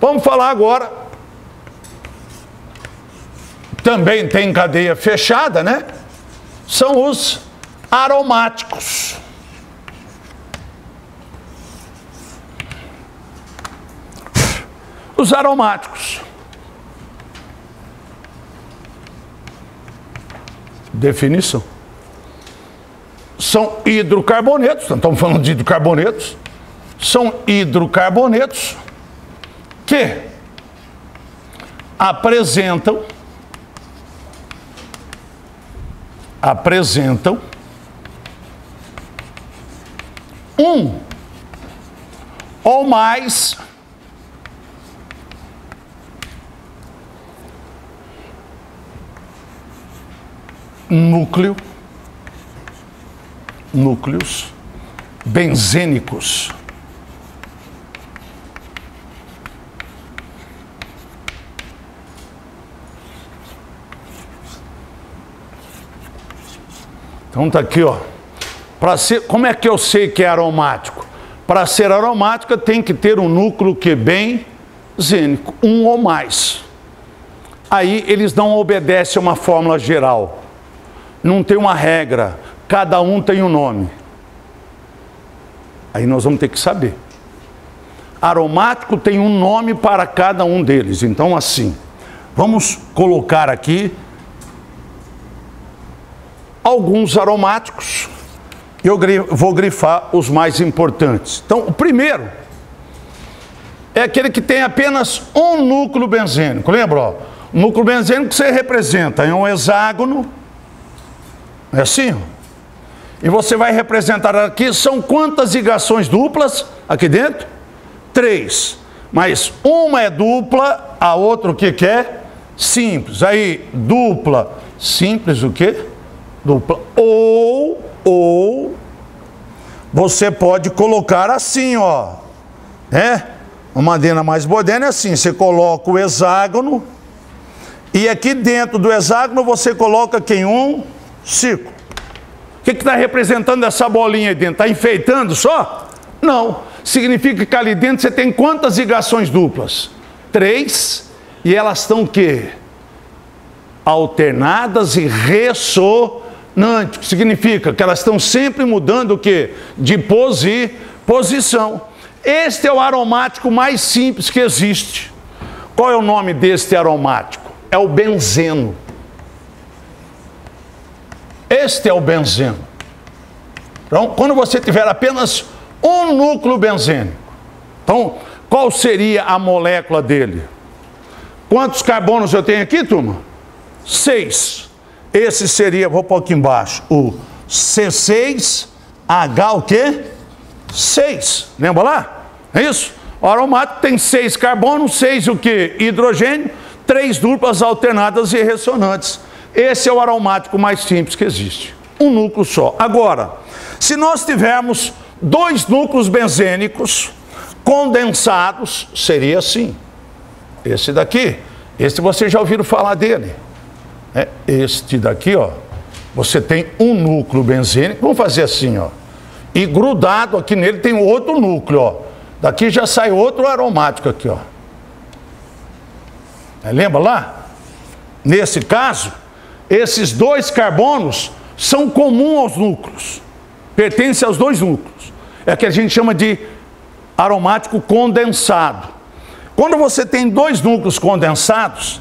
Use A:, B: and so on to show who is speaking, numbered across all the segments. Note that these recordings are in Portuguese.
A: Vamos falar agora. Também tem cadeia fechada, né? São os aromáticos. Os aromáticos. Definição. São hidrocarbonetos, estamos falando de hidrocarbonetos. São hidrocarbonetos que apresentam um ou mais núcleos benzênicos. Então tá aqui, ó. Como é que eu sei que é aromático? Para ser aromática tem que ter um núcleo que é benzênico, um ou mais. Aí eles não obedecem a uma fórmula geral. Não tem uma regra. Cada um tem um nome. Aí nós vamos ter que saber. Aromático tem um nome para cada um deles. Então assim, vamos colocar aqui alguns aromáticos. Eu vou grifar os mais importantes. Então, o primeiro é aquele que tem apenas um núcleo benzênico. Lembra? Ó, o núcleo benzênico que você representa é um hexágono. É assim? E você vai representar aqui, são quantas ligações duplas aqui dentro? 3. Mas uma é dupla, a outra o que é? Simples. Aí, dupla, simples o quê? Dupla. Ou você pode colocar assim, ó. Uma maneira mais moderna é assim, você coloca o hexágono e aqui dentro do hexágono você coloca quem? Um círculo. O que está representando essa bolinha aí dentro? Está enfeitando só? Não. Significa que ali dentro você tem quantas ligações duplas? 3. E elas estão o quê? Alternadas e ressonantes. Significa que elas estão sempre mudando o quê? De posição. Este é o aromático mais simples que existe. Qual é o nome deste aromático? É o benzeno. Este é o benzeno. Então, quando você tiver apenas um núcleo benzênico, então, qual seria a molécula dele? Quantos carbonos eu tenho aqui, turma? 6. Esse seria, vou pôr aqui embaixo, o C6H o quê? 6. Lembra lá? É isso? O aromático tem 6 carbonos, 6 o quê? Hidrogênio, 3 duplas alternadas e ressonantes. Esse é o aromático mais simples que existe. Um núcleo só. Agora, se nós tivermos 2 núcleos benzênicos condensados, seria assim. Esse daqui, este vocês já ouviram falar dele. Este daqui, ó, você tem um núcleo benzênico, vamos fazer assim, ó. E grudado aqui nele tem outro núcleo, ó. Daqui já sai outro aromático aqui, ó. Lembra lá? Nesse caso, esses 2 carbonos são comuns aos núcleos. Pertencem aos 2 núcleos. É o que a gente chama de aromático condensado. Quando você tem 2 núcleos condensados,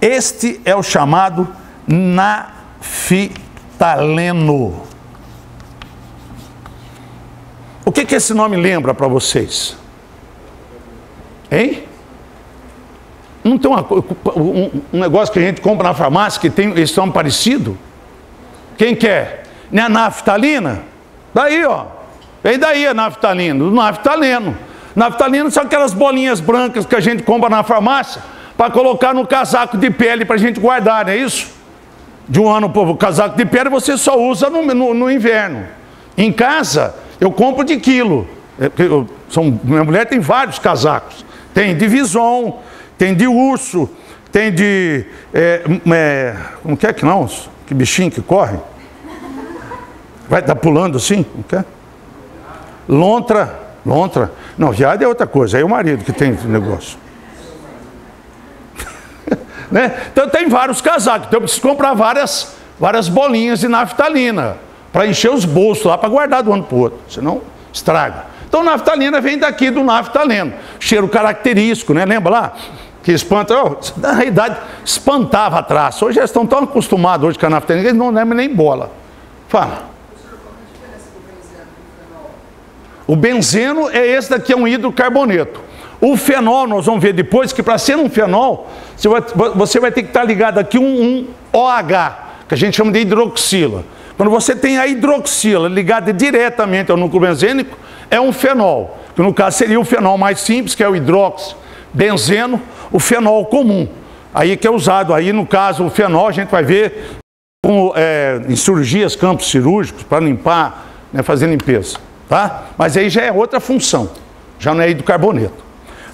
A: este é o chamado naftaleno. O que esse nome lembra para vocês? Hein? Não tem um negócio que a gente compra na farmácia que tem esse nome parecido? Quem quer? Não é a naftalina? Daí, ó. Vem daí a naftalina, do naftaleno. Naftalina são aquelas bolinhas brancas que a gente compra na farmácia para colocar no casaco de pele para a gente guardar, não é isso? De um ano para o casaco de pele você só usa no inverno. Em casa, eu compro de quilo. Minha mulher tem vários casacos. Tem de vison, tem de urso, tem de... como que é que não? Que bichinho que corre? Vai estar pulando assim? Não quer? Lontra. Não, viado é outra coisa. Aí é o marido que tem esse negócio. né? Então tem vários casacos, então eu preciso comprar várias bolinhas de naftalina para encher os bolsos lá, para guardar de um ano para o outro, senão estraga. Então naftalina vem daqui do naftaleno, cheiro característico, né? Lembra lá? Que espanta, na realidade espantava a traça. Hoje eles estão tão acostumados hoje com a naftalina que eles não lembram nem bola. Fala. O benzeno é esse daqui, é um hidrocarboneto. O fenol, nós vamos ver depois, que para ser um fenol, você vai ter que estar ligado aqui um OH, que a gente chama de hidroxila. Quando você tem a hidroxila ligada diretamente ao núcleo benzênico, é um fenol. Que no caso seria o fenol mais simples, que é o hidroxibenzeno, o fenol comum. Aí que é usado, aí no caso o fenol a gente vai ver em cirurgias, campos cirúrgicos, para limpar, né, fazer limpeza. Tá? Mas aí já é outra função, já não é hidrocarboneto.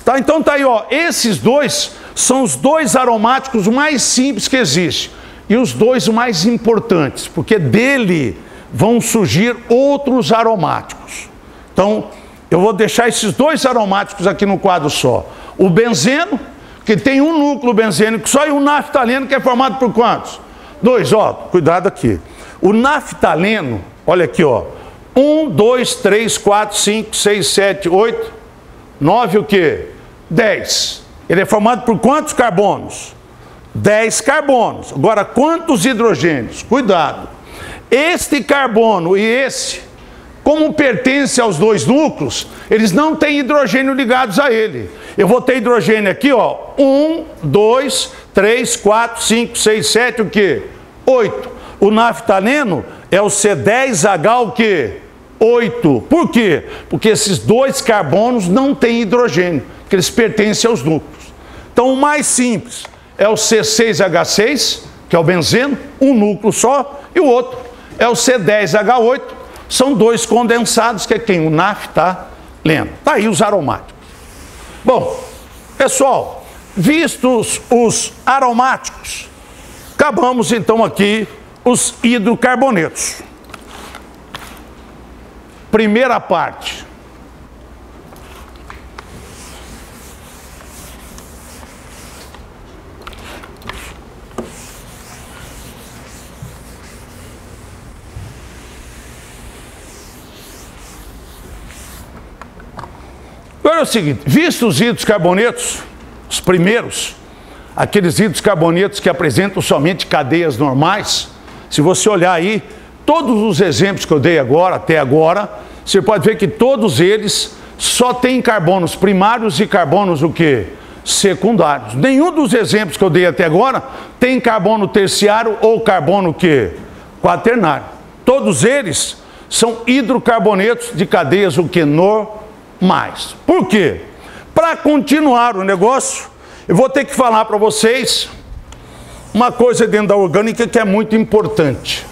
A: Tá? Então tá aí, ó, esses dois são os dois aromáticos mais simples que existem. E os dois mais importantes, porque dele vão surgir outros aromáticos. Então, eu vou deixar esses dois aromáticos aqui no quadro só. O benzeno, que tem um núcleo benzênico só, e o naftaleno, que é formado por quantos? Dois, ó, cuidado aqui. O naftaleno, olha aqui, ó. 1, 2, 3, 4, 5, 6, 7, 8, 9, o quê? 10. Ele é formado por quantos carbonos? 10 carbonos. Agora, quantos hidrogênios? Cuidado. Este carbono e esse, como pertence aos dois núcleos, eles não têm hidrogênio ligados a ele. Eu vou ter hidrogênio aqui, ó. 1, 2, 3, 4, 5, 6, 7, o quê? 8. O naftaleno é o C10H, o quê? 8. Por quê? Porque esses dois carbonos não têm hidrogênio, porque eles pertencem aos núcleos. Então, o mais simples é o C6H6, que é o benzeno, um núcleo só, e o outro é o C10H8, são dois condensados, que é quem? O naftaleno. Tá aí os aromáticos. Bom, pessoal, vistos os aromáticos, acabamos então aqui os hidrocarbonetos. Primeira parte. Agora é o seguinte, vistos os hidrocarbonetos, os primeiros, aqueles hidrocarbonetos que apresentam somente cadeias normais, se você olhar aí, todos os exemplos que eu dei agora, até agora, você pode ver que todos eles só têm carbonos primários e carbonos o quê? Secundários. Nenhum dos exemplos que eu dei até agora tem carbono terciário ou carbono o quê? Quaternário. Todos eles são hidrocarbonetos de cadeias o quê? Normais. Por quê? Para continuar o negócio, eu vou ter que falar para vocês uma coisa dentro da orgânica que é muito importante.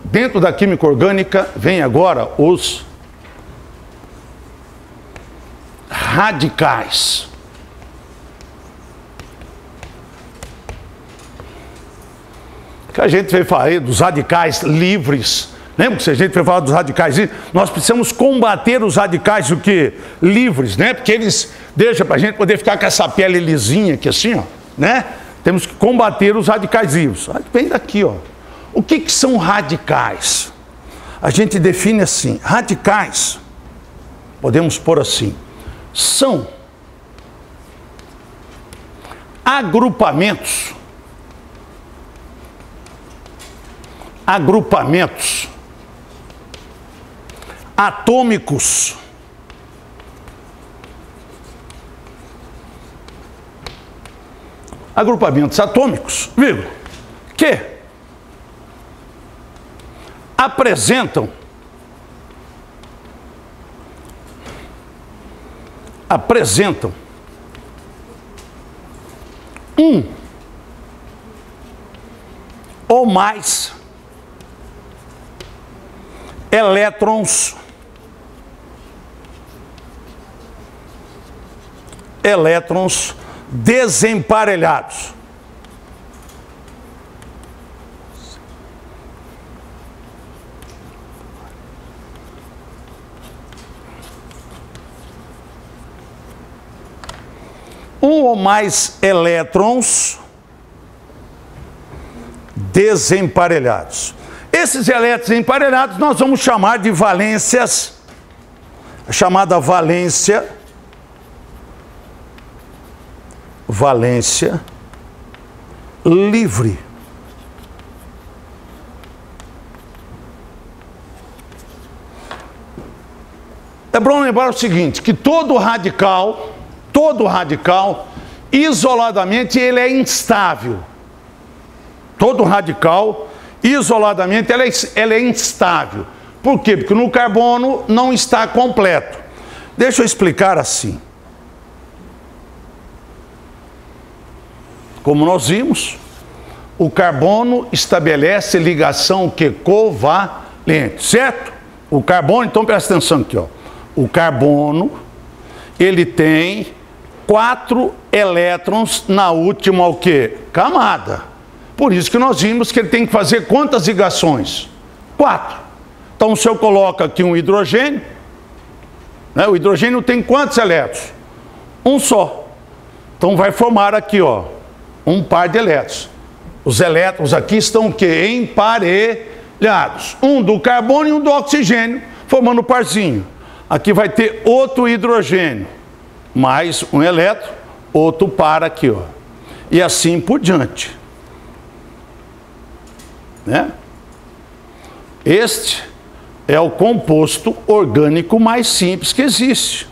A: Dentro da química orgânica vem agora os radicais. Que a gente veio falar aí dos radicais livres. Lembra que se a gente vai falar dos radicais livres, nós precisamos combater os radicais o que? Livres, né? Porque eles deixam para a gente poder ficar com essa pele lisinha aqui assim, ó, né? Temos que combater os radicais livres. Vem daqui, ó. O que são radicais? A gente define assim, radicais, podemos pôr assim, são agrupamentos atômicos vírgula, que apresentam um ou mais elétrons desemparelhados. um ou mais elétrons desemparelhados. Esses elétrons emparelhados nós vamos chamar de valências, chamada valência livre. É bom lembrar o seguinte, que todo radical, isoladamente, ele é instável. Todo radical, isoladamente, ela é instável. Por quê? Porque no carbono não está completo. Deixa eu explicar assim. Como nós vimos, o carbono estabelece ligação covalente, certo? O carbono, então presta atenção aqui, ó. O carbono, ele tem 4 elétrons na última, o quê? Camada. Por isso que nós vimos que ele tem que fazer quantas ligações? 4. Então, se eu coloco aqui um hidrogênio, né, o hidrogênio tem quantos elétrons? Um só. Então, vai formar aqui, ó, um par de elétrons. Os elétrons aqui estão o quê? Emparelhados. Um do carbono e um do oxigênio, formando um parzinho. Aqui vai ter outro hidrogênio, mais um elétron, outro par aqui, ó. E assim por diante. Né? Este é o composto orgânico mais simples que existe.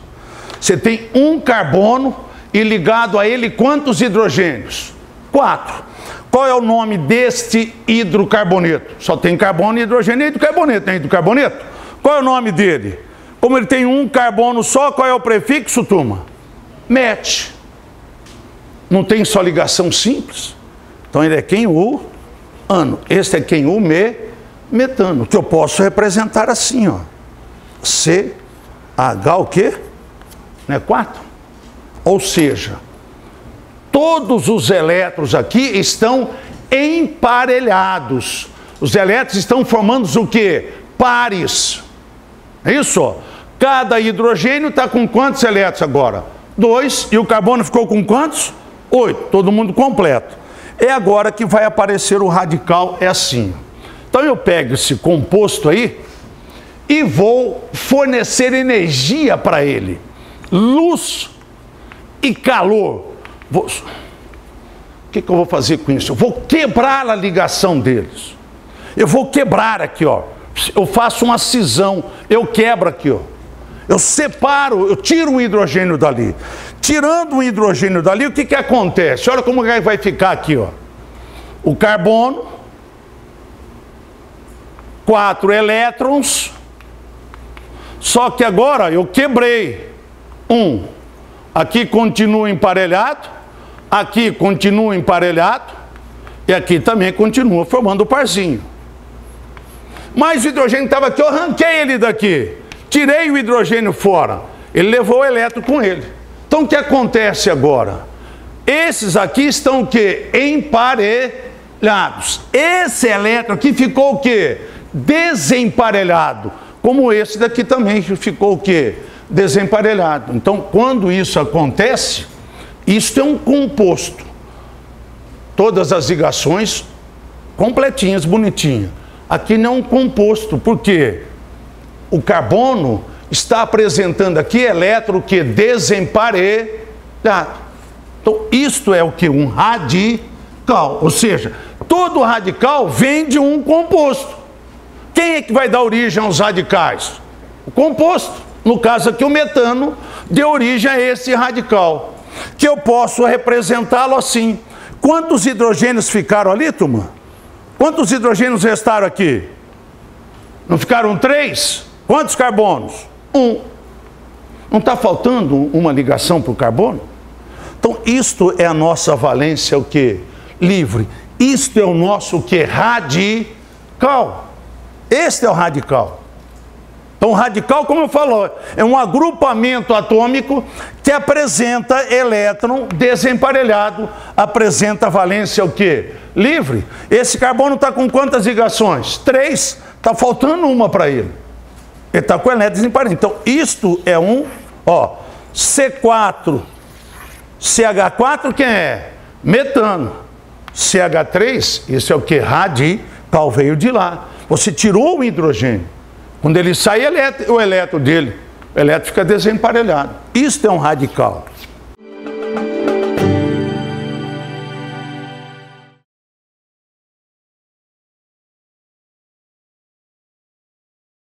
A: Você tem um carbono e ligado a ele quantos hidrogênios? 4. Qual é o nome deste hidrocarboneto? Só tem carbono, hidrogênio e hidrocarboneto. Tem hidrocarboneto? Qual é o nome dele? Como ele tem um carbono só, qual é o prefixo, turma? Met. Não tem só ligação simples? Então ele é quem o ano. Este é quem o metano, que eu posso representar assim, ó. CH o quê? Não é 4? Ou seja, todos os elétrons aqui estão emparelhados. Os elétrons estão formando o quê? Pares. É isso, ó. Cada hidrogênio está com quantos elétrons agora? 2. E o carbono ficou com quantos? 8. Todo mundo completo. É agora que vai aparecer o radical, é assim. Então eu pego esse composto aí e vou fornecer energia para ele. Luz e calor. O que eu vou fazer com isso? Eu vou quebrar a ligação deles. Eu vou quebrar aqui, ó. Eu faço uma cisão, eu quebro aqui, ó. Eu separo, eu tiro um hidrogênio dali. Tirando um hidrogênio dali, o que que acontece? Olha como vai ficar aqui, ó. O carbono, 4 elétrons, só que agora eu quebrei um. Aqui continua emparelhado, aqui continua emparelhado, e aqui também continua formando o parzinho. Mas o hidrogênio estava aqui, eu arranquei ele daqui, tirei o hidrogênio fora, ele levou o elétron com ele. Então o que acontece agora? Esses aqui estão o quê? Emparelhados. Esse elétron aqui ficou o quê? Desemparelhado. Como esse daqui também ficou o quê? Desemparelhado. Então quando isso acontece, isso é um composto. Todas as ligações completinhas, bonitinhas. Aqui não é um composto, porque o carbono está apresentando aqui elétron que desemparelhado. Então, isto é o que? Um radical. Ou seja, todo radical vem de um composto. Quem é que vai dar origem aos radicais? O composto. No caso aqui, o metano deu origem a esse radical. Que eu posso representá-lo assim. Quantos hidrogênios ficaram ali, turma? Quantos hidrogênios restaram aqui? Não ficaram 3? Quantos carbonos? 1. Não está faltando uma ligação para o carbono? Então, isto é a nossa valência, o que? Livre. Isto é o nosso, o que? Radical. Este é o radical. Então, o radical, como eu falo, é um agrupamento atômico que apresenta elétron desemparelhado, apresenta valência o quê? Livre. Esse carbono está com quantas ligações? 3. Está faltando uma para ele. Ele está com o elétron desemparelhado. Então, isto é um, ó, C4 CH4 quem é? Metano. CH3, esse é o que? Radical, veio de lá. Você tirou o hidrogênio. Quando ele sai, o elétron dele, o elétron fica desemparelhado. Isto é um radical.